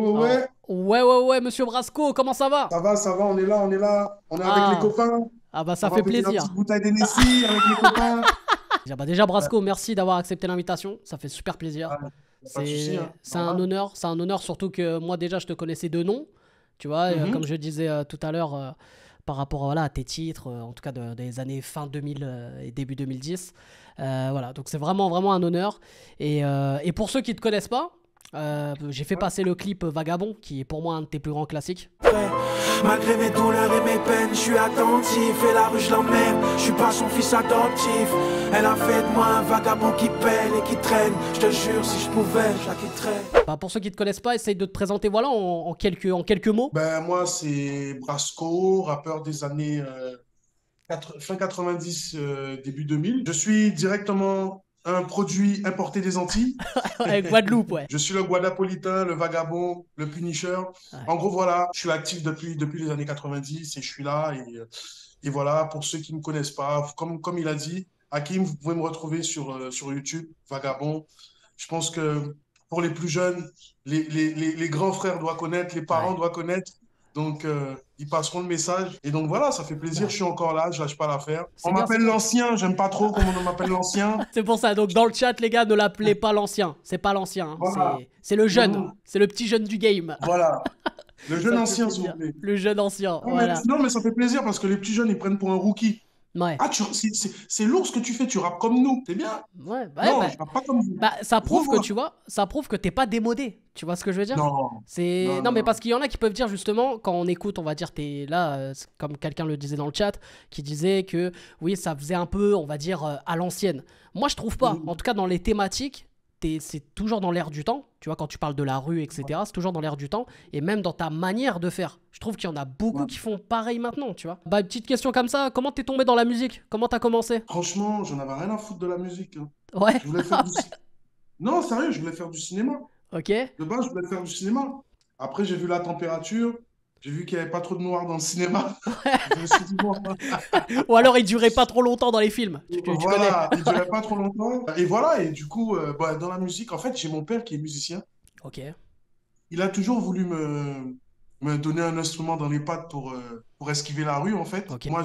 Alors, Ouais, ouais, monsieur Brasco, comment ça va? ça va, on est là, on est là. On est avec les Ah, copains. ah bah On ça va fait péter la petite plaisir. bouteille d'Hennessy avec les copains. Déjà Ouais, Brasco, merci d'avoir accepté l'invitation, ça fait super plaisir. ouais, pas de souci, C'est hein, normal. c'est un honneur surtout que moi déjà je te connaissais de nom, tu vois, Mhm. comme je disais tout à l'heure par rapport voilà, à tes titres, en tout cas des années fin 2000 et début 2010. Voilà, donc c'est vraiment un honneur. Et pour ceux qui ne te connaissent pas, j'ai fait Ouais. passer le clip Vagabond, qui est pour moi un de tes plus grands classiques. Malgré mes douleurs et mes peines, je suis attentif. Et la rue, je l'emmerde, je suis pas son fils adoptif. Elle a fait de moi un vagabond qui peine et qui traîne. Je te jure, si je pouvais, je la quitterais. Bah, pour ceux qui ne te connaissent pas, essaye de te présenter voilà, en quelques mots. Ben, moi, c'est Brasco, rappeur des années fin 90, début 2000. Je suis directement un produit importé des Antilles. Guadeloupe, ouais. Je suis le Guadapolitain, le vagabond, le Punisher. Ouais. En gros, voilà, je suis actif depuis les années 90 et je suis là. Et voilà, pour ceux qui ne me connaissent pas, comme il a dit, Hakim, vous pouvez me retrouver sur YouTube, Vagabond. Je pense que pour les plus jeunes, les grands frères doivent connaître, les parents Ouais. doivent connaître. Donc, ils passeront le message. Et donc, voilà, ça fait plaisir. Je Ouais. suis encore là, je lâche pas l'affaire. On C'est bien, c'est m'appelle bien. l'ancien, j'aime pas trop comment on m'appelle l'ancien. C'est pour ça. Donc, dans le chat, les gars, ne l'appelez pas l'ancien. C'est pas l'ancien. Hein. Voilà. C'est le jeune. Mhm. C'est le petit jeune du game. Voilà. Le jeune Ça me fait ancien, s'il vous plaisir. plaît. Le jeune ancien. Non mais, Voilà. non, mais ça fait plaisir parce que les petits jeunes, ils prennent pour un rookie. Ouais. Ah, c'est lourd ce que tu fais, tu rappes comme nous. C'est bien. Ouais, ouais, Non, bah, je rappe pas comme vous. ça prouve que Revois. tu vois, ça prouve que t'es pas démodé. Tu vois ce que je veux dire? Non, C'est non, non non, mais non. parce qu'il y en a qui peuvent dire justement quand on écoute, on va dire t'es là, c'est comme quelqu'un le disait dans le chat, qui disait que oui ça faisait un peu, on va dire à l'ancienne. Moi je trouve pas. En Mhm. tout cas dans les thématiques, c'est toujours dans l'air du temps. Tu vois quand tu parles de la rue etc. C'est toujours dans l'air du temps et même dans ta manière de faire. Je trouve qu'il y en a beaucoup Ouais. qui font pareil maintenant. Tu vois. Bah petite question comme ça, comment t'es tombé dans la musique? Comment t'as commencé? Franchement, j'en avais rien à foutre de la musique, hein. Ouais. Je voulais faire Non, sérieux, je voulais faire du cinéma. Ok. De base, je voulais faire du cinéma. Après, j'ai vu la température. J'ai vu qu'il n'y avait pas trop de noir dans le cinéma. Je me suis dit, bon, Ou alors il durait pas trop longtemps dans les films. Tu connais. voilà, il ne durait pas trop longtemps. Et voilà, et du coup, bah, dans la musique, en fait, j'ai mon père qui est musicien. Ok. Il a toujours voulu me donner un instrument dans les pattes pour esquiver la rue, en fait. Ok. Moi,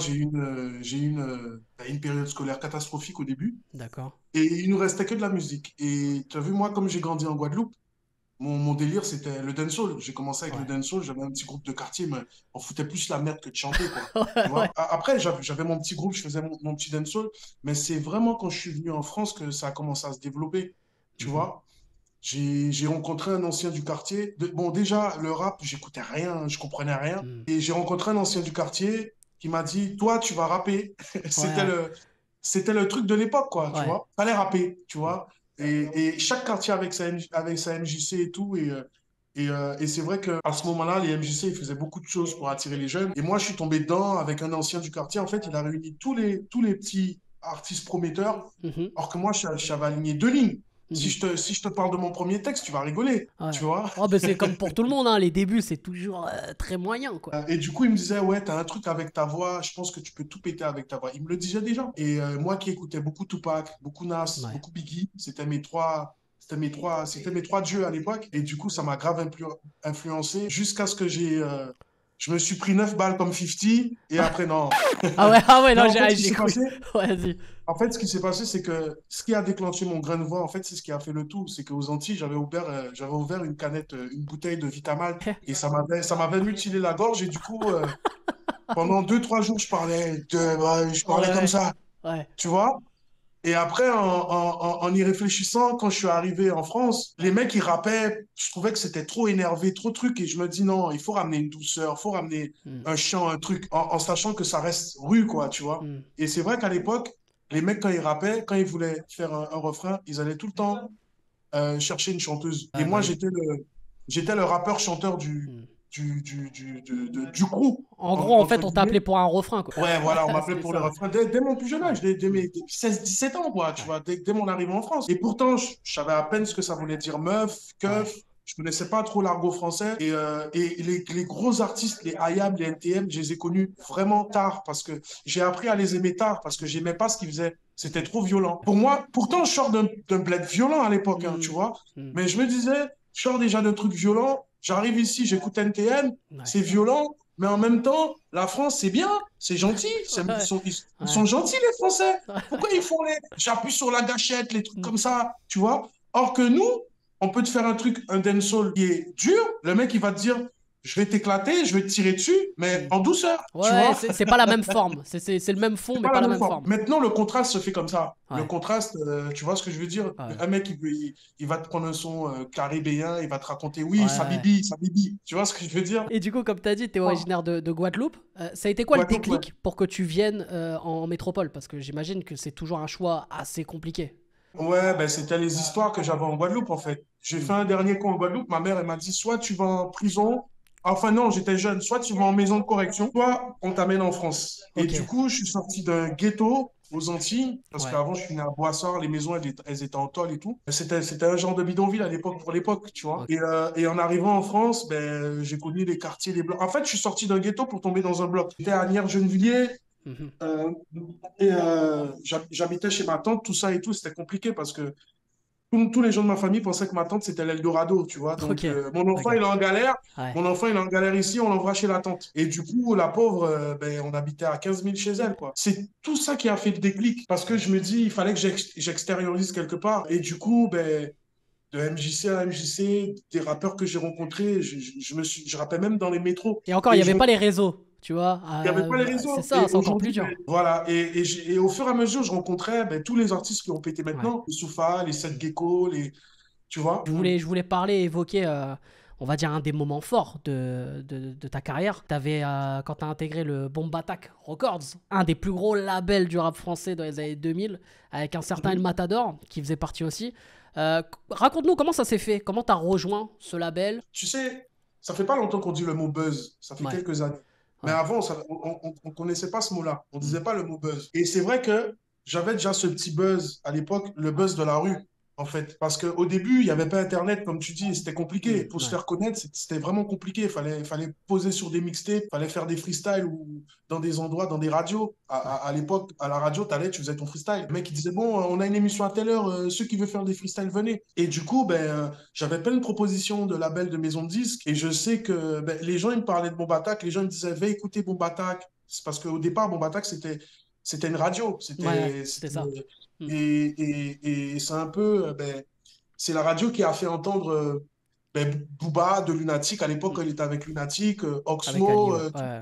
une période scolaire catastrophique au début. D'accord. Et il nous restait que de la musique. Et tu as vu, moi, comme j'ai grandi en Guadeloupe, mon délire, c'était le dancehall. J'ai commencé avec le Ouais. dancehall. J'avais un petit groupe de quartier, mais on foutait plus la merde que de chanter, quoi. Tu Ouais, vois? ouais. Après, j'avais mon petit groupe, je faisais mon petit dancehall. Mais c'est vraiment quand je suis venu en France que ça a commencé à se développer. Tu Mhm. vois? J'ai rencontré un ancien du quartier. Bon, déjà, le rap, j'écoutais rien, je comprenais rien. Mhm. Et j'ai rencontré un ancien du quartier qui m'a dit, toi, tu vas rapper. C'était Ouais, le, c'était le truc de l'époque, quoi, tu ouais. vois. Fallait rapper, tu Mhm. vois. Et chaque quartier avec sa MJC et tout. Et c'est vrai qu'à ce moment-là, les MJC, ils faisaient beaucoup de choses pour attirer les jeunes. Et moi, je suis tombé dedans avec un ancien du quartier. En fait, il a réuni tous les petits artistes prometteurs. Mhm. Alors que moi, j'avais aligné deux lignes. Si Mhm. si je te parle de mon premier texte, tu vas rigoler, Ouais. tu vois. Oh, ben c'est comme pour tout le monde, hein. Les débuts, c'est toujours très moyen, quoi. Et du coup, il me disait, ouais, t'as un truc avec ta voix, je pense que tu peux tout péter avec ta voix. Il me le disait déjà. Et moi qui écoutais beaucoup Tupac, beaucoup Nas, Ouais. beaucoup Biggie, c'était mes trois dieux à l'époque. Et du coup, ça m'a grave influencé jusqu'à ce que je me suis pris 9 balles comme 50. Et après, non. Ah ouais, non, Non, en fait, ce qui j'ai s'est cru. passé, Ouais, vas-y. ce qui s'est passé, c'est que ce qui a déclenché mon grain de voix, en fait, c'est ce qui a fait le tout. C'est qu'aux Antilles, j'avais ouvert une canette, une bouteille de Vitamal et ça m'avait mutilé la gorge. Et du coup, pendant 2, 3 jours, je parlais comme Ouais, ça, ouais. tu vois. Et après, en y réfléchissant, quand je suis arrivé en France, les mecs, ils rappaient, je trouvais que c'était trop énervé, trop truc. Et je me dis, non, il faut ramener une douceur, il faut ramener Mhm. un chant, un truc, en sachant que ça reste rue, quoi, tu vois. Mhm. Et c'est vrai qu'à l'époque, les mecs, quand ils rappaient, quand ils voulaient faire un refrain, ils allaient tout le temps chercher une chanteuse. Et Ouais, bah moi, oui. j'étais le rappeur-chanteur Mhm. du crew, En gros, en entre fait, on t'a guillemets. appelé pour un refrain, quoi. Ouais, voilà, on m'appelait C'était pour le ça. refrain dès mon plus jeune âge, Ouais. dès Mhm. mes 16, 17 ans, quoi, tu Ouais. vois, dès mon arrivée en France. Et pourtant, je savais à peine ce que ça voulait dire meuf, Ouais. keuf, je connaissais pas trop l'argot français. Et les gros artistes, les IAM, les NTM, je les ai connus vraiment tard parce que j'ai appris à les aimer tard parce que j'aimais pas ce qu'ils faisaient. C'était trop violent. Pour moi, pourtant, je sors d'un bled violent à l'époque, hein, tu Mhm. vois, Mhm. mais je me disais, je sors déjà d'un truc violent. J'arrive ici, j'écoute NTM, Ouais. c'est violent, mais en même temps, la France, c'est bien, c'est gentil. Ouais. Ils sont gentils, les Français. Ouais. Pourquoi ils font les. J'appuie sur la gâchette, les trucs Mm. comme ça, tu vois? Or que nous, on peut te faire un truc, un dancehall qui est dur, le mec, il va te dire, je vais t'éclater, je vais te tirer dessus, mais Mm. en douceur, tu Ouais, vois? c'est pas la même forme. C'est le même fond, C'est mais pas pas la la même même forme. forme. Maintenant, le contraste se fait comme ça. Le Ouais. contraste, tu vois ce que je veux dire? Ouais. Un mec, il va te prendre un son caribéen, il va te raconter, oui, ça Ouais. bibi, ça bibi. Tu vois ce que je veux dire? Et du coup, comme tu as dit, tu es Ouais. originaire de Guadeloupe. Ça a été quoi le Guadeloupe, ouais. déclic pour que tu viennes en métropole? Parce que j'imagine que c'est toujours un choix assez compliqué. Ouais, ben, c'était les histoires que j'avais en Guadeloupe, en fait. J'ai Mm. fait un dernier coup en Guadeloupe. Ma mère, elle m'a dit, soit tu vas en prison, enfin non, j'étais jeune, soit tu vas en maison de correction, soit on t'amène en France. Et Ok. du coup, je suis sorti d'un ghetto aux Antilles, parce Ouais. qu'avant, je suis né à Boissard, les maisons, elles étaient en tôle et tout. C'était un genre de bidonville à l'époque, pour l'époque, tu vois. Ok. Et en arrivant en France, ben, j'ai connu les quartiers, les blocs. En fait, je suis sorti d'un ghetto pour tomber dans un bloc. J'étais à Nières-Gennevilliers, Mhm. j'habitais chez ma tante, tout ça et tout, c'était compliqué parce que tous les gens de ma famille pensaient que ma tante, c'était l'Eldorado, tu vois. Ok. Donc, mon enfant, Ok. il est en galère. Ouais. Mon enfant, il est en galère ici, on l'envoie chez la tante. Et du coup, la pauvre, ben, on habitait à 15 000 chez elle, quoi. C'est tout ça qui a fait le déclic. Parce que je me dis, il fallait que j'extériorise quelque part. Et du coup, ben, de MJC à MJC, des rappeurs que j'ai rencontrés, je rappais même dans les métros. Et encore, il Et n'y avait pas les réseaux, tu vois. il n'y avait pas les C'est réseaux. ça, Et c'est encore plus aujourd'hui, ben, dur. voilà. Et au fur et à mesure, je rencontrais ben, tous les artistes qui ont pété Ouais. maintenant. Les Soufa, les Seth Gecko, les. Tu vois? Je voulais parler, évoquer, on va dire, un des moments forts de ta carrière. Quand tu as intégré le Bomb Attack Records, un des plus gros labels du rap français dans les années 2000, avec un certain El Matador, qui faisait partie aussi. Raconte-nous comment ça s'est fait, comment tu as rejoint ce label. Tu sais, ça fait pas longtemps qu'on dit le mot buzz. Ça fait Ouais, quelques années. Mais ouais. avant, on connaissait pas ce mot-là. On Mm. disait pas le mot buzz. Et c'est vrai que j'avais déjà ce petit buzz à l'époque, le buzz de la rue, en fait. Parce qu'au début, il n'y avait pas Internet, comme tu dis, c'était compliqué. Pour se Ouais. faire connaître, c'était vraiment compliqué. Il fallait poser sur des mixtapes, il fallait faire des freestyles ou dans des endroits, dans des radios. À l'époque, à la radio, t'allais, tu faisais ton freestyle. Le mec, il disait, bon, on a une émission à telle heure, ceux qui veulent faire des freestyles, venez. Et du coup, ben, j'avais plein de propositions de labels de maisons de disques. Et je sais que ben, les gens, ils me parlaient de Bomb Attack. Les gens me disaient, va écouter Bomb Attack. C'est parce qu'au départ, Bomb Attack, c'était une radio. Ouais, c'était ça. Mm. Et c'est un peu, ben, c'est la radio qui a fait entendre ben, Booba de Lunatic. À l'époque, Mm. quand il était avec Lunatic, Avec Ali, Oxmo, ouais. Ouais.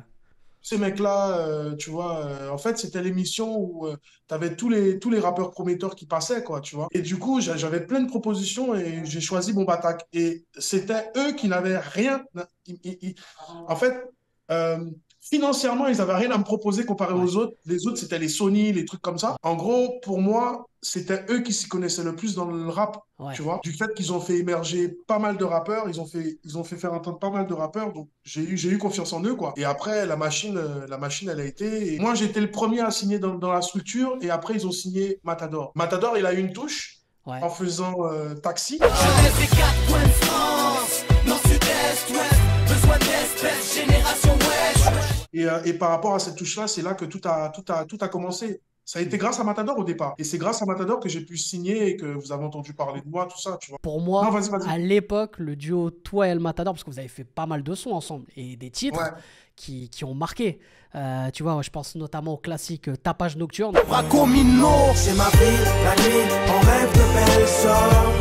ces mecs-là, tu vois, en fait, c'était l'émission où tu avais tous les rappeurs prometteurs qui passaient, quoi, tu vois. Et du coup, j'avais plein de propositions et j'ai choisi Bomb Attack. Et c'était eux qui n'avaient rien. En fait, euh, financièrement, ils n'avaient rien à me proposer comparé Ouais. aux autres. Les autres, c'était les Sony, les trucs comme ça. En gros, pour moi, c'était eux qui s'y connaissaient le plus dans le rap. Ouais. Tu vois, du fait qu'ils ont fait émerger pas mal de rappeurs, ils ont fait faire entendre pas mal de rappeurs, donc j'ai eu confiance en eux, quoi. Et après, la machine, elle a été. Et moi, j'ai été le premier à signer dans la structure, et après, ils ont signé Matador. Matador, il a eu une touche Ouais. en faisant Taxi. Je rêve des 4 coins de France, nord, sud-est, ouest, besoin d'espèces, génération wesh. Et par rapport à cette touche-là, c'est là que tout a commencé. Ça a été grâce à Matador au départ. Et c'est grâce à Matador que j'ai pu signer et que vous avez entendu parler de moi, tout ça, tu vois. Pour Non, moi, vas-y, vas-y. à l'époque, le duo toi et El Matador, parce que vous avez fait pas mal de sons ensemble et des titres Ouais. qui ont marqué. Tu vois, je pense notamment au classique Tapage Nocturne. Braco Mino, c'est ma ville, la nuit, on rêve de belles sorts.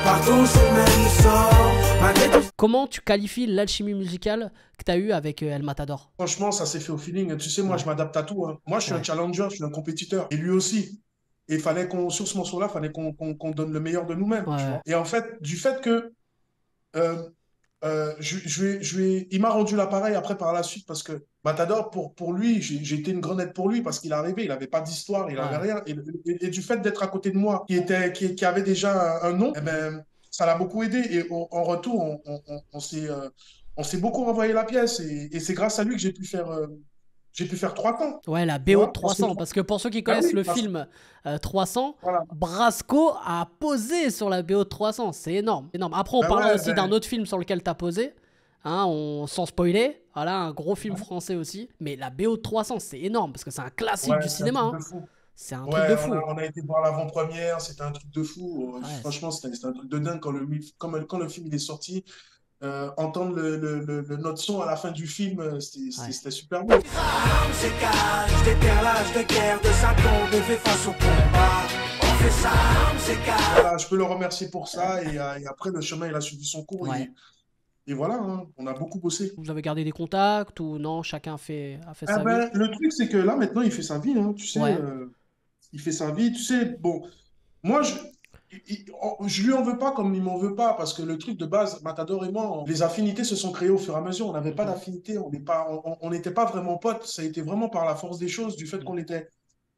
Partout c'est le même sort. Malgré tout. Comment tu qualifies l'alchimie musicale que tu as eue avec El Matador? Franchement, ça s'est fait au feeling. Tu sais, moi, Ouais. je m'adapte à tout, hein. Moi, je suis Ouais. un challenger, je suis un compétiteur. Et lui aussi. Et il fallait sur ce morceau-là, il fallait qu'on donne le meilleur de nous-mêmes, tu Ouais. vois. Et en fait, du fait que euh, il m'a rendu l'appareil après par la suite parce que Matador, pour lui, j'ai été une grenade pour lui parce qu'il arrivait, il n'avait pas d'histoire, il n'avait Ouais. rien. Et du fait d'être à côté de moi, qui avait déjà un nom, eh ben, ça l'a beaucoup aidé. Et en retour, on s'est beaucoup envoyé la pièce. Et c'est grâce à lui que j'ai pu faire 3 ans. Ouais, la Tu BO de vois, parce que 300. Parce que pour ceux qui Ah connaissent oui, le film 300, voilà. Brasco a posé sur la BO de 300. C'est énorme. Énorme. Après, on Ben parlera ouais, aussi ben, d'un autre film sur lequel tu as posé. Hein, sans spoiler. Voilà, un gros film français aussi. Mais la BO de 300, c'est énorme parce que c'est un classique ouais, du c'est un cinéma. truc Hein. de fou. C'est un truc Ouais, de fou. on a été voir l'avant-première, c'était un truc de fou. Ouais, Franchement, c'était un truc de dingue quand le film il est sorti. entendre notre son à la fin du film, Ouais. c'était super beau. Armes s'écartent, déterrage de guerre, de sa tombe et fait face au combat. On fait ça, armes s'écartent. Voilà, je peux le remercier pour ça. Et après, le chemin, il a suivi son cours. Ouais. Et voilà, hein, on a beaucoup bossé. Vous avez gardé des contacts ou non? Chacun a fait Ah sa vie? ben, le truc, c'est que là, maintenant, il fait sa vie. Hein, tu sais, Ouais. il fait sa vie. Tu sais, bon, moi, je lui en veux pas comme il m'en veut pas. Parce que le truc de base, Matador et moi, les affinités se sont créées au fur et à mesure. On n'avait pas Mhm. d'affinité. On n'était pas vraiment potes. Ça a été vraiment par la force des choses, du fait qu'on était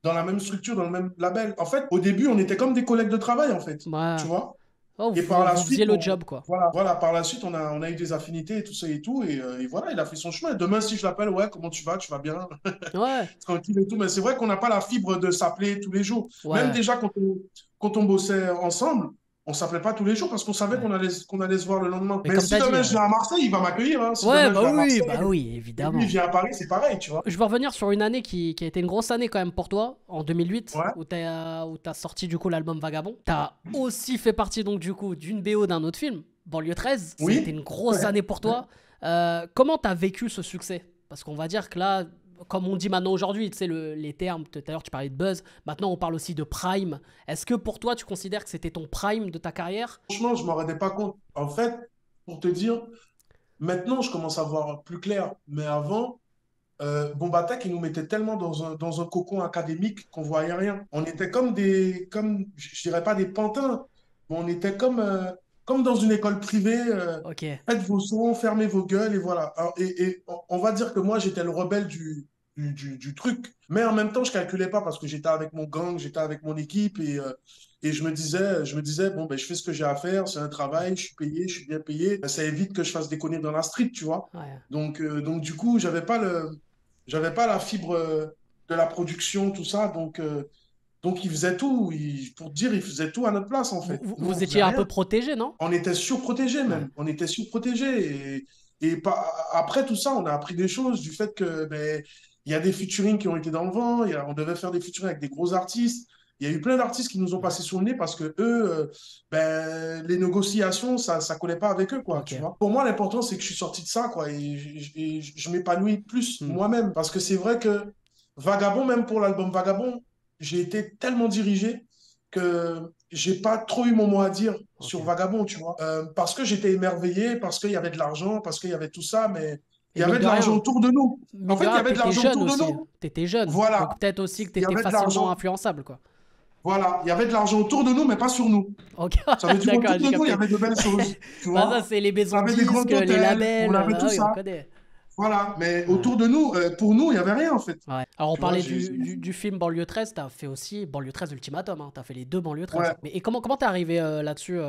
dans la même structure, dans le même label. En fait, au début, on était comme des collègues de travail, en fait. Ouais. Tu vois? Oh, Et par la vous suite, faisiez le job, quoi. voilà, par la suite, on a eu des affinités et tout ça et tout. Et voilà, il a fait son chemin. Demain, si je l'appelle, ouais, comment tu vas? Tu vas bien? Ouais. Tranquille et tout. Mais c'est vrai qu'on n'a pas la fibre de s'appeler tous les jours. Même Ouais. déjà, quand on bossait ensemble, on s'appelait pas tous les jours parce qu'on savait Ouais. qu'on allait se voir le lendemain. Mais Mais comme si t'as dit, demain je viens à Marseille, il va m'accueillir. Hein. Si ouais, demain je viens à bah Marseille oui, et lui, évidemment. il vient à Paris, c'est pareil, tu vois. Je veux revenir sur une année qui a été une grosse année quand même pour toi, en 2008, Ouais. où t'as sorti du coup l'album Vagabond. T'as aussi fait partie donc du coup d'une BO d'un autre film, Banlieue 13. Oui. C'était une grosse Ouais. année pour toi. Comment t'as vécu ce succès? Parce qu'on va dire que là, comme on dit maintenant aujourd'hui, tu sais, les termes, tout à l'heure tu parlais de buzz, maintenant on parle aussi de prime. Est-ce que pour toi tu considères que c'était ton prime de ta carrière? Franchement, je m'en rendais pas compte. En fait, pour te dire, maintenant, je commence à voir plus clair. Mais avant, Bombatak, il nous mettait tellement dans un cocon académique qu'on voyait rien. On était je dirais pas des pantins, mais on était comme dans une école privée. Ok, Faites vos sons, fermez vos gueules et voilà. Alors, et on va dire que moi, j'étais le rebelle du truc. Mais en même temps, je calculais pas parce que j'étais avec mon gang, j'étais avec mon équipe et je me disais, bon, ben, je fais ce que j'ai à faire, c'est un travail, je suis payé, je suis bien payé. Ça évite que je fasse des conneries dans la street, tu vois. ouais. Donc du coup, j'avais pas la fibre de la production, tout ça. Donc il faisait tout. Pour te dire, il faisait tout à notre place, en fait. Nous, on Vous faisait étiez un rien. peu protégé, non? On était surprotégés Ouais. même. On était surprotégés. Après tout ça, on a appris des choses du fait que ben, il y a des featuring qui ont été dans le vent. On devait faire des featuring avec des gros artistes. Il y a eu plein d'artistes qui nous ont passé sous le nez parce que eux, ben, les négociations, ça collait pas avec eux, quoi, Ok. tu vois. Pour moi, l'important, c'est que je suis sorti de ça, quoi, et je m'épanouis plus Hmm. moi-même. Parce que c'est vrai que Vagabond, même pour l'album Vagabond, j'ai été tellement dirigé que j'ai pas trop eu mon mot à dire sur Ok. Vagabond, tu vois. Parce que j'étais émerveillé, parce qu'il y avait de l'argent, parce qu'il y avait tout ça, mais il Et y mine avait de de l'argent rien, autour de nous. En mine de fait, il y rien, avait de t'étais l'argent jeune autour de aussi. nous. T'étais jeune. Voilà. Donc peut-être aussi que Il y t'étais avait de facilement l'argent. influençable, quoi. Voilà. Il y avait de l'argent autour de nous, mais pas sur nous. Ok, Ça veut dire d'accord, autour j'ai de nous, il y capté. avait de belles choses. Tu Bah ça, vois. c'est les On maisons de avait des grands disques, les hôtels, on labels. avait Ah tout oui, on ça. connaît. Voilà. Mais Ouais. autour de nous, pour nous, il n'y avait rien, en fait. Ouais. Alors on Tu vois, parlait du film Banlieue 13, t'as fait aussi Banlieue 13 Ultimatum, hein. T'as fait les deux Banlieue 13. Ouais. Mais et comment t'es arrivé là-dessus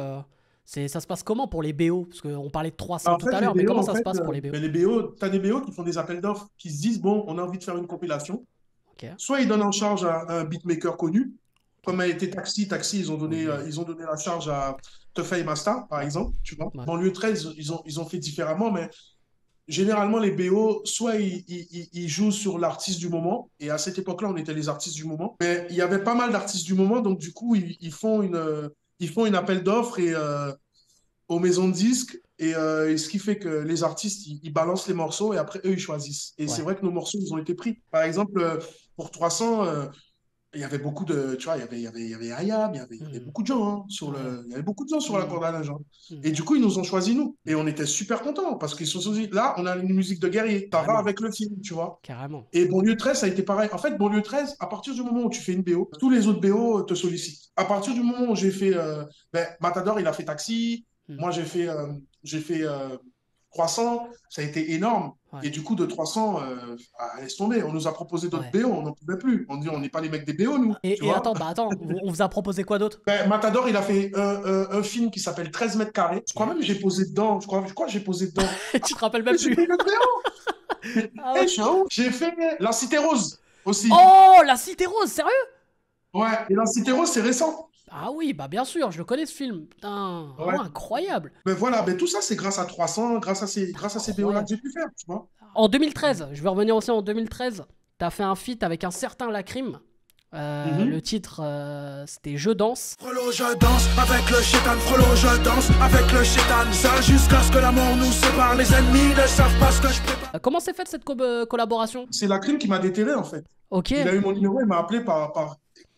ça se passe comment pour les BO? Parce qu'on parlait de 300 En tout fait, à les l'heure, mais BO, comment en ça se fait, passe pour les BO? ben, les BO, tu as des BO qui font des appels d'offres, qui se disent, bon, on a envie de faire une compilation. Ok. Soit ils donnent en charge à un beatmaker connu, Ok. comme a été Taxi. Taxi, Oui. ils ont donné la charge à Tefa et Masta, par Ouais. exemple, tu vois. Ouais. Banlieue 13, ils ont fait différemment, mais généralement, les BO, soit ils jouent sur l'artiste du moment, et à cette époque-là, on était les artistes du moment, mais il y avait pas mal d'artistes du moment, donc du coup, ils font une appel d'offres aux maisons de disques. Et ce qui fait que les artistes, ils balancent les morceaux et après, eux, ils choisissent. Et c'est Ouais. vrai que nos morceaux, ils ont été pris. Par exemple, pour 300, il y avait beaucoup de. Tu vois, il y avait Ayam, il y avait Hmm. beaucoup de gens hein, Ouais. il y avait beaucoup de gens sur la Hmm. corde à linge. Hein. Hmm. Et du coup, ils nous ont choisis, nous. Et on était super contents parce qu'ils se sont dit, là, on a une musique de guerrier. Ça va Carrément. avec le film, tu vois. Carrément. Et Banlieue 13, ça a été pareil. En fait, Banlieue 13, à partir du moment où tu fais une BO, tous les autres BO te sollicitent. À partir du moment où j'ai fait. Ben, Matador, il a fait Taxi. Hmm. Moi, j'ai fait 300. Ça a été énorme. Ouais. Et du coup, de 300, laisse tomber. On nous a proposé d'autres Ouais. BO, on n'en pouvait plus. On dit, on n'est pas les mecs des BO, nous. Tu Et vois. attends, on vous a proposé quoi d'autre? Ben, Matador, il a fait un film qui s'appelle 13 mètres carrés. Je crois même que j'ai posé dedans. Je crois que j'ai posé dedans. Tu te rappelles même J'ai plus? fait le BO. Ah Eh, ouais. ciao. J'ai fait La Cité Rose aussi. Oh, la Cité Rose, sérieux? Ouais, et La Cité Rose, c'est récent. Ah oui, bah bien sûr, je le connais ce film. Putain, Ouais. oh, incroyable. Ben voilà, ben tout ça, c'est grâce à 300, grâce à ces BO-là Incroyable. que j'ai pu faire, tu vois. En 2013, je vais revenir aussi en 2013, t'as fait un feat avec un certain Lacrim. Le titre, c'était Je danse. Frollo, je danse avec le chétan, frollo, je danse avec le chétan. Ça jusqu'à ce que l'amour nous sépare. Les ennemis ne savent pas ce que je prépare. Comment s'est faite cette collaboration? C'est la crime qui m'a déterré, en fait. Ok. Il a eu mon numéro, il m'a appelé par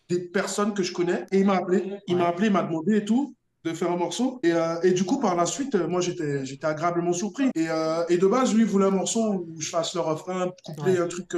des personnes que je connais. Et il m'a appelé, il m'a demandé et tout de faire un morceau. Et du coup, par la suite, moi, j'étais agréablement surpris. Et de base, lui, il voulait un morceau où je fasse le refrain, coupler un truc,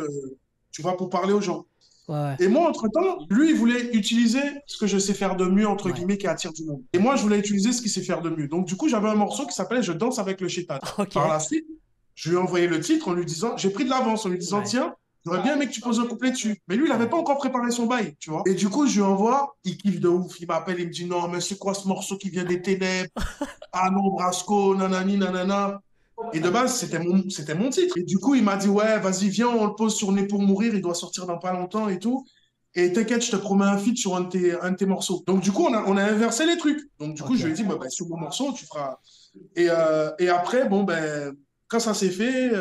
tu vois, pour parler aux gens. Ouais. Et moi, entre-temps, lui, il voulait utiliser ce que je sais faire de mieux, entre guillemets, qui attire du monde. Et moi, je voulais utiliser ce qu'il sait faire de mieux. Donc, du coup, j'avais un morceau qui s'appelait Je danse avec le chétan. Ok. Par la suite, je lui ai envoyé le titre en lui disant, j'ai pris de l'avance en lui disant, tiens, j'aurais bien aimé que tu poses un couplet dessus. Mais lui, il n'avait pas encore préparé son bail, tu vois. Et du coup, je lui envoie, il kiffe de ouf. Il m'appelle, il me dit, non, mais c'est quoi ce morceau qui vient des ténèbres? Ah non, Brasco, nanani, nanana. Et de base, c'était mon titre. Et du coup, il m'a dit, ouais, vas-y, viens, on le pose sur Né pour mourir, il doit sortir dans pas longtemps et tout. Et t'inquiète, je te promets un feat sur un de tes morceaux. Donc, du coup, on a inversé les trucs. Donc, du coup, je lui ai dit, bah, sur mon morceau, tu feras. Et après, bon, ben, quand ça s'est fait,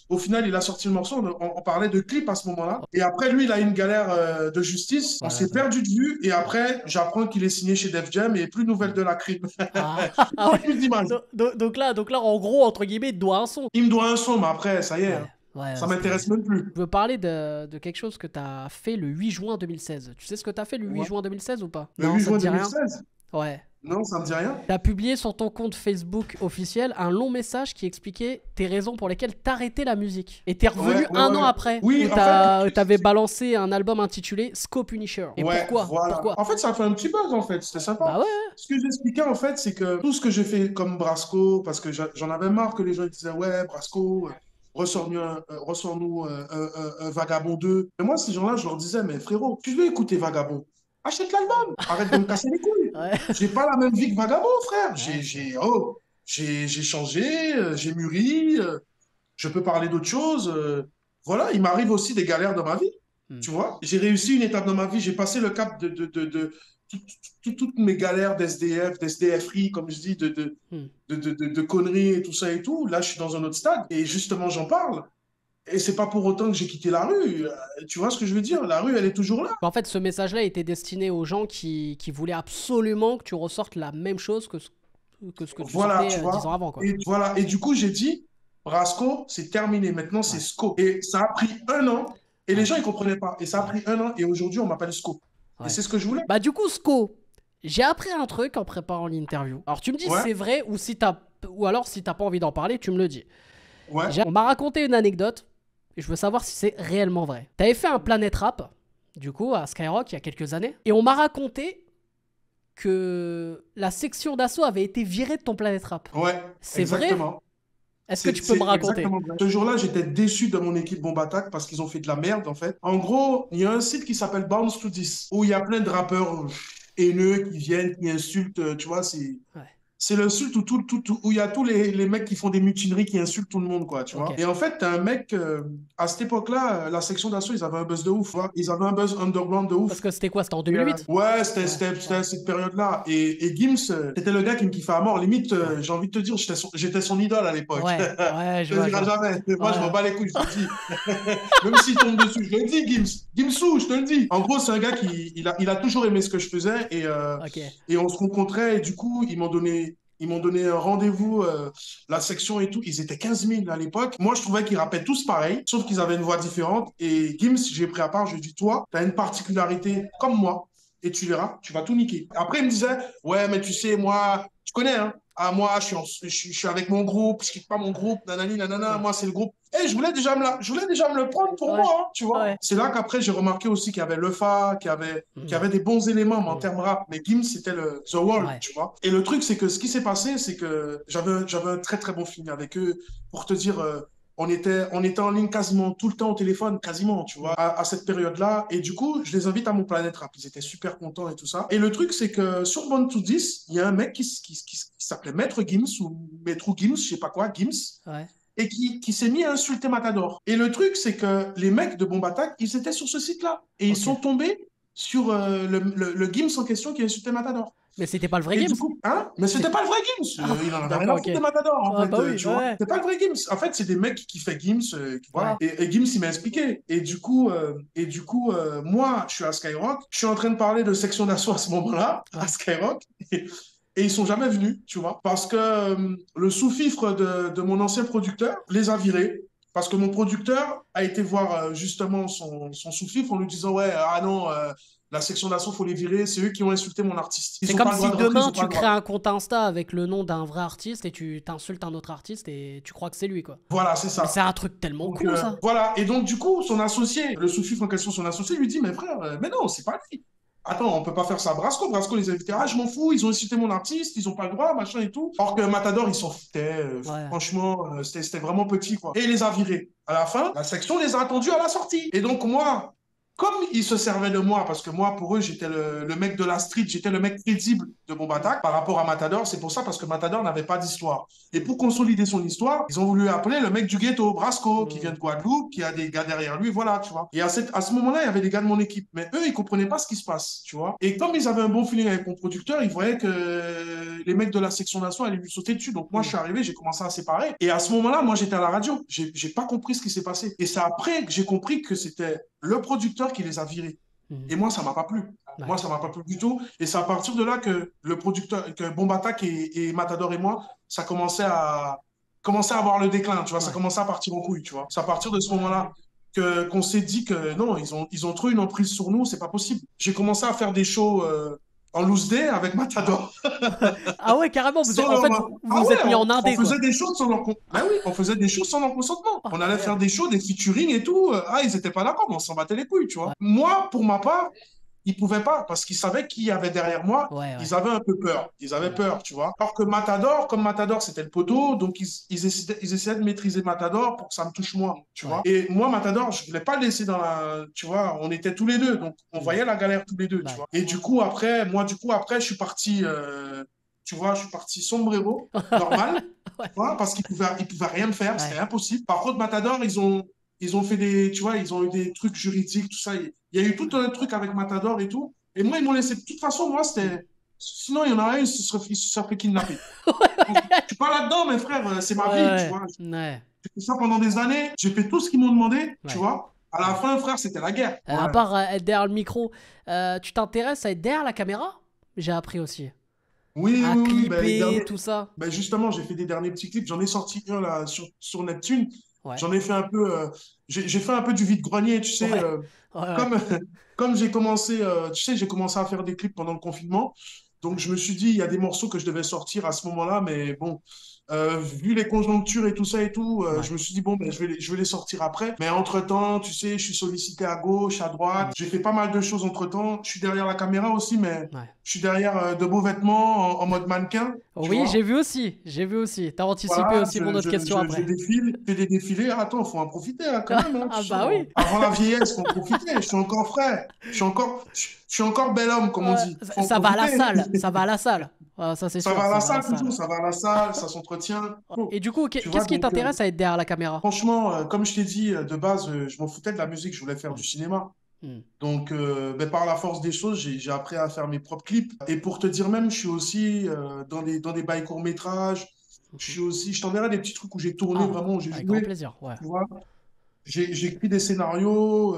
au final, il a sorti le morceau. On parlait de clip à ce moment-là. Et après, lui, il a eu une galère de justice. On s'est perdu de vue. Et après, j'apprends qu'il est signé chez Def Jam et plus de nouvelles de la crime. Ouais. Plus d'images. Donc là, en gros, entre guillemets, il te doit un son. Il me doit un son, mais après, ça y est. Ouais, ça m'intéresse même plus. Je veux parler de quelque chose que tu as fait le 8 juin 2016. Tu sais ce que tu as fait le 8 juin 2016 ou pas? Le 8 juin 2016 ? Ouais. Non, ça me dit rien. Tu as publié sur ton compte Facebook officiel un long message qui expliquait tes raisons pour lesquelles t'arrêtais la musique. Et t'es revenu un an après. Oui, où t'avais balancé un album intitulé Sco Punisher. Et pourquoi? En fait, ça a fait un petit buzz, en fait. C'était sympa. Bah ouais. Ce que j'expliquais, en fait, c'est que tout ce que j'ai fait comme Brasco, parce que j'en avais marre que les gens disaient, ouais, Brasco, ressors-nous un Vagabond 2. Et moi, ces gens-là, je leur disais, mais frérot, tu veux écouter Vagabond? Achète l'album, arrête de me casser les couilles. J'ai pas la même vie que Vagabond, frère. J'ai changé, j'ai mûri, je peux parler d'autre chose. Voilà, il m'arrive aussi des galères dans ma vie, tu vois. J'ai réussi une étape dans ma vie, j'ai passé le cap de toutes mes galères d'SDFI, comme je dis, de conneries et tout ça et tout. Là, je suis dans un autre stade et justement, j'en parle. Et c'est pas pour autant que j'ai quitté la rue. Tu vois ce que je veux dire? La rue, elle est toujours là. En fait, ce message-là était destiné aux gens qui voulaient absolument que tu ressortes la même chose que ce que tu sortais 10 ans avant. Quoi. Et du coup, j'ai dit, Brasco, c'est terminé. Maintenant, c'est Sco. Et ça a pris un an. Et les gens, ils comprenaient pas. Et ça a pris un an. Et aujourd'hui, on m'appelle Sco. Et c'est ce que je voulais. Bah du coup, Sco, j'ai appris un truc en préparant l'interview. Alors, tu me dis si c'est vrai ou alors si t'as pas envie d'en parler, tu me le dis. On m'a raconté une anecdote. Et je veux savoir si c'est réellement vrai. T'avais fait un Planet Rap, du coup, à Skyrock, il y a quelques années. Et on m'a raconté que la section d'assaut avait été virée de ton Planet Rap. Ouais, c'est vrai? Est-ce que tu peux me raconter? Ce jour-là, j'étais déçu de mon équipe Bomb Attack parce qu'ils ont fait de la merde, en fait. En gros, il y a un site qui s'appelle Bounce to This, où il y a plein de rappeurs haineux qui viennent, qui insultent, tu vois, c'est... Ouais. C'est l'insulte où il y a tous les mecs qui font des mutineries, qui insultent tout le monde, quoi, tu vois. Et en fait, t'as un mec, à cette époque-là, la section d'assaut, ils avaient un buzz de ouf, hein. Ils avaient un buzz underground de ouf. Parce que c'était quoi? C'était en 2008? Ouais, c'était cette période-là. Et Gims, c'était le gars qui me kiffait à mort. Limite, j'ai envie de te dire, j'étais son idole à l'époque. Ouais, je le dirai jamais. Moi, je m'en bats les couilles, je te le dis. Même s'il tombe dessus, je le dis, Gims. Gimsou, je te le dis. En gros, c'est un gars qui il a toujours aimé ce que je faisais. Et on se rencontrait, et du coup, ils m'ont donné un rendez-vous, la section et tout. Ils étaient 15 000 à l'époque. Moi, je trouvais qu'ils rappaient tous pareil, sauf qu'ils avaient une voix différente. Et Gims, j'ai pris à part, je lui ai dit, toi, tu as une particularité comme moi, et tu verras, tu vas tout niquer. Après, il me disait, ouais, mais tu sais, moi, tu connais, hein. Ah, moi, je suis avec mon groupe, je quitte pas mon groupe, nanani, nanana, moi, c'est le groupe. Et je voulais déjà me le prendre pour moi, hein, tu vois. C'est là qu'après, j'ai remarqué aussi qu'il y avait Lefa, qu'il y avait des bons éléments, mais en termes rap. Mais Gims, c'était le The Wall, tu vois. Et le truc, c'est que ce qui s'est passé, c'est que j'avais un très, très bon feeling avec eux. Pour te dire, on était en ligne quasiment tout le temps au téléphone, quasiment, tu vois, à cette période-là. Et du coup, je les invite à mon Planet Rap. Ils étaient super contents et tout ça. Et le truc, c'est que sur Born to This, il y a un mec qui s'appelait Maître Gims ou Maître Gims, je sais pas quoi, Gims. Ouais. Et qui s'est mis à insulter Matador. Et le truc, c'est que les mecs de Bomb Attack, ils étaient sur ce site-là. Et ils sont tombés sur le Gims en question qui a insulté Matador. Mais c'était pas le vrai Et Gims. du coup, hein? Mais c'était pas le vrai Gims. Il en avait rien d'accord, à foutre de Matador, en Ah, fait, bah oui, tu vois. ouais. C'était pas le vrai Gims. En fait, c'est des mecs qui kiffent Gims, voilà. Ouais. Et Gims, il m'a expliqué. Moi, je suis à Skyrock. Je suis en train de parler de section d'assaut à ce moment-là, à Ouais. Skyrock. Et ils sont jamais venus, tu vois. Parce que le sous-fifre de mon ancien producteur les a virés. Parce que mon producteur a été voir justement son sous-fifre en lui disant, ouais, ah non, la section d'assaut, faut les virer. C'est eux qui ont insulté mon artiste. Ils C'est ont comme pas le droit si de rentrer, ils demain ont pas tu le crées droit. un compte Insta avec le nom d'un vrai artiste et tu t'insultes un autre artiste et tu crois que c'est lui, quoi. Voilà, c'est Mais ça. c'est un truc tellement Donc, con, ça. voilà. Et donc, du coup, son associé, le sous-fifre en question, son associé, lui dit, mais frère, mais non, c'est pas lui. Attends, on peut pas faire ça. Brasco, les invités, ah, je m'en fous, ils ont incité mon artiste, ils ont pas le droit, machin et tout. Or que Matador, ils s'en foutaient. Ouais. Franchement, c'était vraiment petit, quoi. Et il les a virés. À la fin, la section les a attendus à la sortie. Et donc, moi, comme ils se servaient de moi, parce que moi, pour eux, j'étais le mec de la street, j'étais le mec crédible de Bomb Attack par rapport à Matador, c'est pour ça, parce que Matador n'avait pas d'histoire. Et pour consolider son histoire, ils ont voulu appeler le mec du ghetto, Brasco, qui vient de Guadeloupe, qui a des gars derrière lui, voilà, tu vois. Et à ce moment-là, il y avait des gars de mon équipe, mais eux, ils comprenaient pas ce qui se passe, tu vois. Et comme ils avaient un bon feeling avec mon producteur, ils voyaient que les mecs de la section d'assaut allaient lui sauter dessus. Donc moi, je suis arrivé, j'ai commencé à séparer. Et à ce moment-là, moi, j'étais à la radio. J'ai pas compris ce qui s'est passé. Et c'est après que j'ai compris que c'était le producteur qui les a virés. Et moi, ça m'a pas plu. Ouais. Moi, ça m'a pas plu du tout. Et c'est à partir de là que le producteur, que Bomb Attack et Matador et moi, ça commençait à avoir le déclin, tu vois. Ça Ouais. commençait à partir en couille, tu vois. C'est à partir de ce moment-là qu'on s'est dit que non, ils ont trop une emprise sur nous, c'est pas possible. J'ai commencé à faire des shows en loose day avec Matador. Ah ouais, carrément, vous êtes, Sans en fait, leur- vous Ah vous êtes ouais, mis en indé, on quoi. faisait des shows sans leur Ben oui, on faisait des shows sans leur consentement. On allait incroyable. faire des shows, des featuring et tout. Ah, ils étaient pas d'accord, mais on s'en battait les couilles, tu vois. Ouais. Moi, pour ma part, ils pouvaient pas parce qu'ils savaient qui y avait derrière moi. Ouais, ouais. Ils avaient un peu peur. Ils avaient peur, tu vois. Alors que Matador, comme Matador, c'était le poteau, donc ils essayaient de maîtriser Matador pour que ça me touche moi, tu vois. Et moi, Matador, je voulais pas le laisser dans la, tu vois, on était tous les deux, donc on voyait la galère tous les deux, tu vois. Et du coup, après, je suis parti, tu vois, je suis parti sombrero, normal, Ouais. tu vois, parce qu'ils pouvaient rien me faire, Ouais. c'était impossible. Par contre, Matador, ils ont fait des, tu vois, ils ont eu des trucs juridiques, tout ça. Il y a eu tout un truc avec Matador et tout. Et moi, ils m'ont laissé. De toute façon, moi, c'était. Sinon, il y en a un, il se serait fait kidnapper. Je suis pas là-dedans, mes frères, c'est ma vie, tu vois. Ouais. J'ai fait ça pendant des années. J'ai fait tout ce qu'ils m'ont demandé, tu Ouais. vois. À la fin, frère, c'était la guerre. À Ouais. part être derrière le micro, tu t'intéresses à être derrière la caméra? J'ai appris aussi. Oui, À oui, oui. clipper, Ben, dernier- tout ça. ben, justement, j'ai fait des derniers petits clips. J'en ai sorti un là sur Neptune. Ouais. J'en ai fait un peu. J'ai fait un peu du vide-grenier, tu sais. Ouais. Ouais. Comme, comme j'ai commencé, tu sais, j'ai commencé à faire des clips pendant le confinement. Donc, je me suis dit, il y a des morceaux que je devais sortir à ce moment-là. Mais bon, vu les conjonctures et tout ça et tout, Ouais. je me suis dit, bon, ben, je vais les sortir après. Mais entre-temps, tu sais, je suis sollicité à gauche, à droite. J'ai fait pas mal de choses entre-temps. Je suis derrière la caméra aussi, mais Ouais. je suis derrière de beaux vêtements en mode mannequin. tu Oui, vois. j'ai vu aussi. J'ai vu aussi. T'as anticipé Voilà, aussi mon autre question je après. défile, je fais des défilés. Attends, faut en profiter hein, quand même. Hein, Ah tu bah sais, oui. Avant la vieillesse, faut en profiter. Je suis encore frais. Je suis encore bel homme, comme on dit. Faut en Ça va à la profiter. salle. Ça va à la salle. Ouais, ça c'est Ça sûr. va à Ça la va à la salle, toujours. salle. Ça va à la salle, ça s'entretient. Et du coup, Tu vois, qu'est-ce qui donc, t'intéresse à être derrière la caméra? franchement, comme je t'ai dit, de base, je m'en foutais de la musique. Je voulais faire du cinéma. Hmm. Donc, ben, par la force des choses, j'ai appris à faire mes propres clips. Et pour te dire même, je suis aussi dans des bails courts-métrages. Je t'enverrai des petits trucs où j'ai tourné Ah, vraiment, où j'ai avec grand joué. plaisir. Ouais. Tu vois. J'ai écrit des scénarios.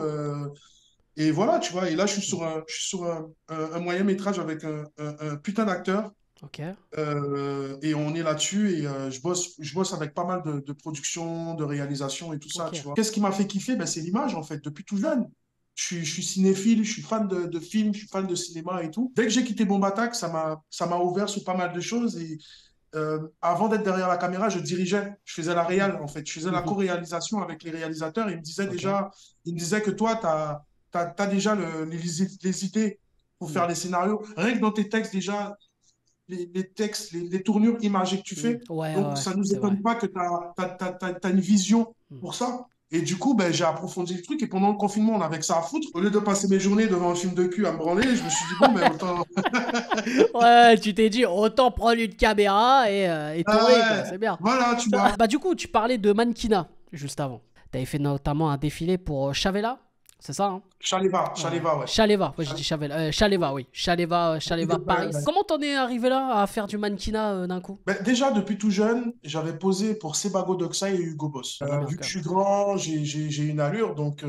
Et voilà, tu vois. Et là, je suis sur un moyen-métrage avec un putain d'acteur. Ok. Et on est là-dessus. Et je bosse avec pas mal de productions, de réalisations et tout ça, Ok. tu vois. Qu'est-ce qui m'a fait kiffer? Ben, c'est l'image, en fait, depuis tout jeune. Je suis cinéphile, je suis fan de films, je suis fan de cinéma et tout. Dès que j'ai quitté Bomb Attack, ça m'a ouvert sur pas mal de choses. Et avant d'être derrière la caméra, je dirigeais. Je faisais la réal, en fait. Je faisais la co-réalisation avec les réalisateurs. Ils me disaient que toi, tu as déjà les idées pour faire les scénarios. Rien que dans tes textes, déjà, les textes, les tournures imagées que tu fais. Ouais, Donc, ouais, ça ne nous c'est vrai. étonne pas que tu as une vision pour ça. Et du coup, ben, j'ai approfondi le truc. Et pendant le confinement, on avait que ça à foutre. Au lieu de passer mes journées devant un film de cul à me branler, je me suis dit, bon, ben, autant. Ouais, tu t'es dit autant prendre une caméra et tourner, Ouais, quoi. C'est bien. voilà, tu vois. Bah du coup, tu parlais de mannequinat juste avant. T'avais fait notamment un défilé pour Chavela. c'est ça, hein? Chaleva, ouais. Chaleva, ouais, j'ai dit Chavel. Chaleva, oui. Chaleva Paris. Ouais. Comment t'en es arrivé là à faire du mannequinat d'un coup? Ben, déjà, depuis tout jeune, j'avais posé pour Sebago Doxai et Hugo Boss. Ça va bien, Vu quand que je même. suis grand, j'ai une allure, donc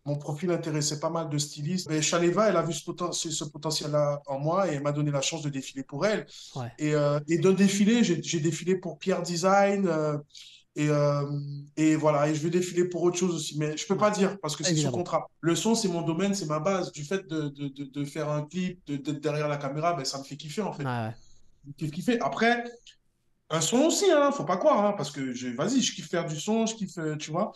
mon profil intéressait pas mal de stylistes. Mais Chaleva, elle a vu ce potentiel-là en moi et elle m'a donné la chance de défiler pour elle. Ouais. Et de défiler, j'ai défilé pour Pierre Design. Et, euh, et voilà, et je vais défiler pour autre chose aussi, mais je peux pas dire parce que c'est sous Évidemment. contrat. Le son, c'est mon domaine, c'est ma base. Du fait de faire un clip, d'être derrière la caméra, ben, ça me fait kiffer en fait. Ouais. Ça me fait kiffer. Après, un son aussi, hein, faut pas croire, hein, parce que vas-y, je kiffe faire du son, je kiffe, tu vois.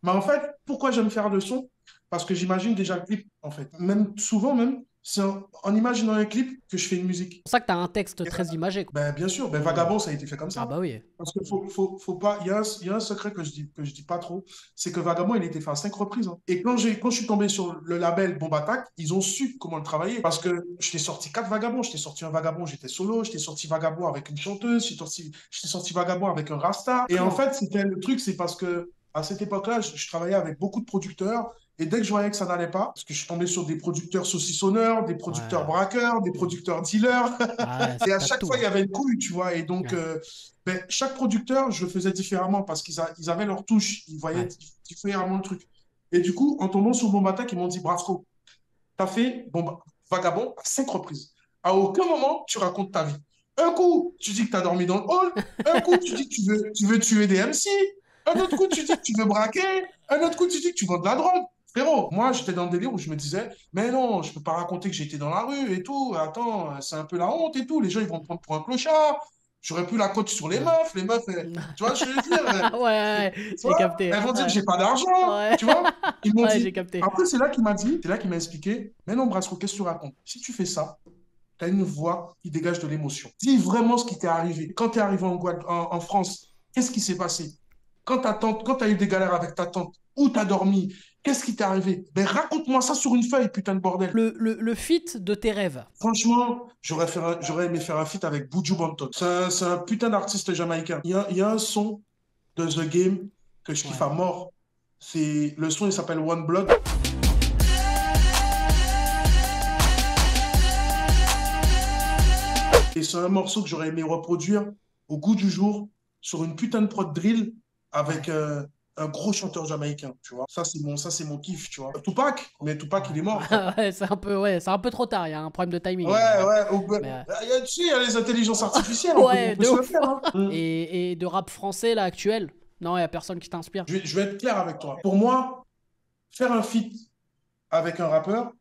Mais en fait, pourquoi j'aime faire le son? Parce que j'imagine déjà le clip, en fait. Même souvent, même, c'est en imaginant un clip que je fais une musique. C'est pour ça que t'as un texte très imagé, quoi. Ben, bien sûr, ben, Vagabond, ça a été fait comme Ah ça. bah oui. Parce qu'il faut pas. Il y a un secret que je dis pas trop, c'est que Vagabond, il a été fait à 5 reprises, hein. Et quand je suis tombé sur le label Bomb Attack, ils ont su comment le travailler. Parce que je t'ai sorti 4 Vagabonds. Je t'ai sorti un Vagabond, j'étais solo. Je t'ai sorti Vagabond avec une chanteuse. Je t'ai sorti Vagabond avec un Rasta. Et en fait, c'était le truc, c'est parce que à cette époque-là, je travaillais avec beaucoup de producteurs. Et dès que je voyais que ça n'allait pas, parce que je suis tombé sur des producteurs saucissonneurs, des producteurs Ouais. braqueurs, des producteurs dealers. Ouais, Et à t'as chaque tout, fois, il y hein. avait une couille, tu vois. Et donc, Ouais. ben, chaque producteur, je le faisais différemment parce ils avaient leur touche. Ils voyaient Ouais. différemment le truc. Et du coup, en tombant sur Bomb Attack, ils m'ont dit, Brasco, t'as fait Vagabond à 5 reprises. À aucun moment, tu racontes ta vie. Un coup, tu dis que t'as dormi dans le hall. Un coup, tu dis que tu veux tuer des MC. Un autre coup, tu dis que tu veux braquer. Un autre coup, tu dis que tu vends de la drogue. Frérot, moi, j'étais dans le délire où je me disais, mais non, je peux pas raconter que j'étais dans la rue et tout. Attends, c'est un peu la honte et tout. Les gens, ils vont me prendre pour un clochard. J'aurais plus la cote sur les meufs. Les meufs, tu vois, je veux dire, Ouais, tu j'ai vois, capté. elles vont dire que Ouais. j'ai pas d'argent. Ouais. Tu vois, ils m'ont Ouais, dit. j'ai capté. Après, c'est là qu'il m'a expliqué, mais non, Brasco, qu'est-ce que tu racontes? Si tu fais ça, tu as une voix qui dégage de l'émotion. Dis vraiment ce qui t'est arrivé. Quand tu es arrivé en France, qu'est-ce qui s'est passé? Quand tu as eu des galères avec ta tante, où tu as dormi? Qu'est-ce qui t'est arrivé? Ben, raconte-moi ça sur une feuille, putain de bordel. Le feat de tes rêves. Franchement, j'aurais aimé faire un feat avec Buju Banton. C'est un putain d'artiste jamaïcain. Il y a un son de The Game que je kiffe Ouais. à mort. Le son, il s'appelle One Blood. Et c'est un morceau que j'aurais aimé reproduire au goût du jour sur une putain de prod drill avec un gros chanteur jamaïcain, tu vois. Ça, c'est mon kiff, tu vois. Tupac, mais Tupac, il est mort, frère. Ouais, c'est un peu trop tard, il y a un problème de timing. Ouais, ouais. Mais, Tu sais, il y a les intelligences artificielles, ouais, on peut de se le ouf. faire, hein. Et de rap français, là, actuel, non, il n'y a personne qui t'inspire. Je vais être clair avec toi. Pour moi, faire un feat avec un rappeur,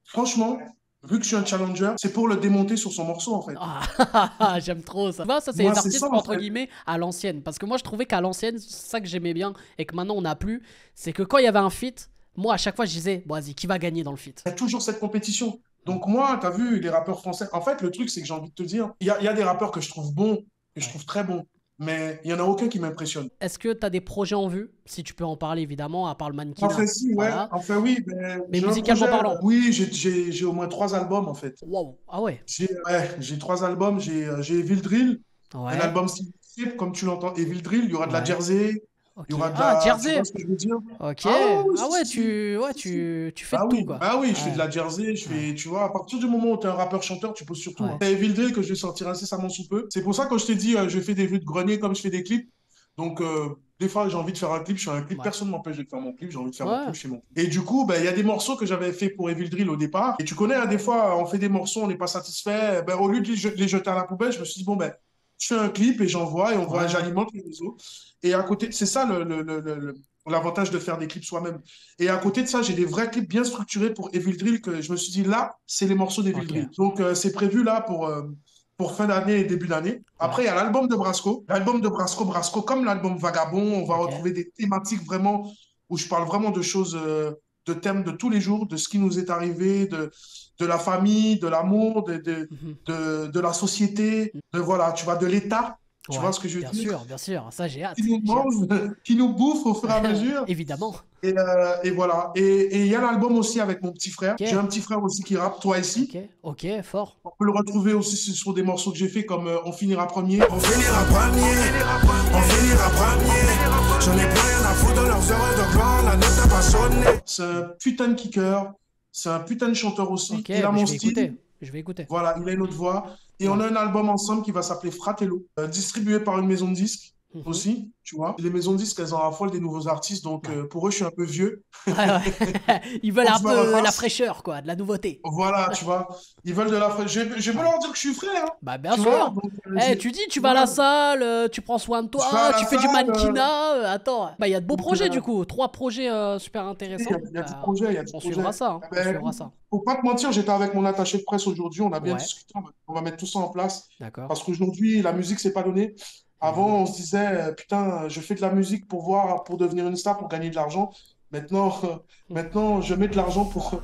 franchement, vu que je suis un challenger, c'est pour le démonter sur son morceau, en fait. Ah, j'aime trop ça. Tu vois, ça, c'est Moi, les c'est artistes, ça, en entre fait. guillemets, à l'ancienne. Parce que moi, je trouvais qu'à l'ancienne, c'est ça que j'aimais bien et que maintenant, on n'a plus. C'est que quand il y avait un feat, moi, à chaque fois, je disais, bon, vas-y, qui va gagner dans le feat? Il y a toujours cette compétition. Donc moi, tu as vu, les rappeurs français, en fait, le truc, c'est que j'ai envie de te dire, il y a des rappeurs que je trouve bons, que je trouve très bons, mais il n'y en a aucun qui m'impressionne. Est-ce que tu as des projets en vue? Si tu peux en parler, évidemment, à part le En mannequinat. fait, si, ouais. Voilà. Enfin, oui, Mais j'ai un musicalement projet. parlant. Oui, j'ai au moins 3 albums, en fait. Waouh, ah ouais. J'ai 3 albums. J'ai Evil Drill, un Ouais. album style, comme tu l'entends, Evil Drill. Il y aura de la Ouais. Jersey, Ok. il y aura de Ah, la... Tu Jersey. vois ce que je veux dire? Ok. Ah oui, Ah ouais, si, tu fais Bah de tout, oui, quoi. bah oui, je fais Ouais. de la Jersey, tu vois, à partir du moment où tu es un rappeur-chanteur, tu poses sur tout. Ouais. Hein. C'est Evil Drill que je vais sortir incessamment sous peu. C'est pour ça que je t'ai dit, je fais des vues de grenier comme je fais des clips. Donc, des fois, j'ai envie de faire un clip, je fais un clip, Ouais. personne ne m'empêche de faire mon clip, j'ai envie de faire mon Ouais. clip, je fais mon clip. Et du coup, ben, il y a des morceaux que j'avais fait pour Evil Drill au départ. Et tu connais, hein, des fois, on fait des morceaux, on n'est pas satisfait. Ben, au lieu de les jeter à la poubelle, je me suis dit, bon, ben, je fais un clip et j'envoie et Ouais. j'alimente les réseaux. Et à côté, c'est ça l'avantage de faire des clips soi-même. Et à côté de ça, j'ai des vrais clips bien structurés pour Evil Drill que je me suis dit, là, c'est les morceaux d'Evil Ok. Drill. Donc, c'est prévu là pour fin d'année et début d'année. Après, il y a l'album de Brasco. L'album de Brasco, comme l'album Vagabond, on va Ok. retrouver des thématiques vraiment où je parle vraiment de choses, de thèmes de tous les jours, de ce qui nous est arrivé, de la famille, de l'amour, Mhm. de la société, voilà, tu vois, de l'État. Tu Ouais, vois ce que je veux bien dire? sûr, ça j'ai hâte. Qui nous J'ai hâte. mange, qui nous bouffe au fur et à mesure. Évidemment. Et voilà. Et il y a l'album aussi avec mon petit frère. Ok. J'ai un petit frère aussi qui rappe, toi ici. Ok, fort. On peut le retrouver aussi sur des morceaux que j'ai fait comme On finira premier. On finira premier, on finira premier. J'en ai plus rien à foutre de leur Plusieurs heures de gloire, la note n'a pas sonné. C'est un putain de kicker, c'est un putain de chanteur aussi. Ok, Il a mais mon je vais style. écouter. Je vais écouter. Voilà, il a une autre voix. Et on a un album ensemble qui va s'appeler Fratello, distribué par une maison de disques aussi, tu vois. Les maisons de disques, elles en raffolent des nouveaux artistes, donc pour eux, je suis un peu vieux. Ouais, ouais. Ils veulent Faut un que je me peu la refasse. fraîcheur, quoi, de la nouveauté. Voilà, tu vois. Ils veulent de la fraîcheur. Je vais leur dire que je suis frais, hein. Bah bien Tu sûr. vois, donc, Tu dis, tu vas à la salle, tu prends soin de Je vais à toi, la tu fais du salle, mannequinat. Attends, bah il y a de beaux donc, projets du coup, 3 projets super Il intéressants. y a du projet, il y a du On projet. suivra ça, hein. Eh ben, On suivra ça. Faut pas te mentir, j'étais avec mon attaché de presse aujourd'hui, on a bien Ouais. discuté, on va mettre tout ça en place. D'accord. Parce qu'aujourd'hui, la musique, c'est pas donné. Avant, on se disait, putain, je fais de la musique pour devenir une star, pour gagner de l'argent. Maintenant, je mets de l'argent pour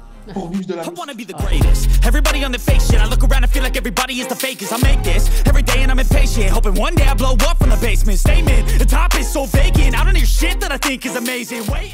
vivre de la I musique. wanna be the greatest. Everybody on the fake shit. I look around and feel like everybody is the fakest. I make this every day and I'm impatient. Hoping one day I blow up from the basement. Statement, the top is so vacant. I don't hear shit that I think is amazing. Wait.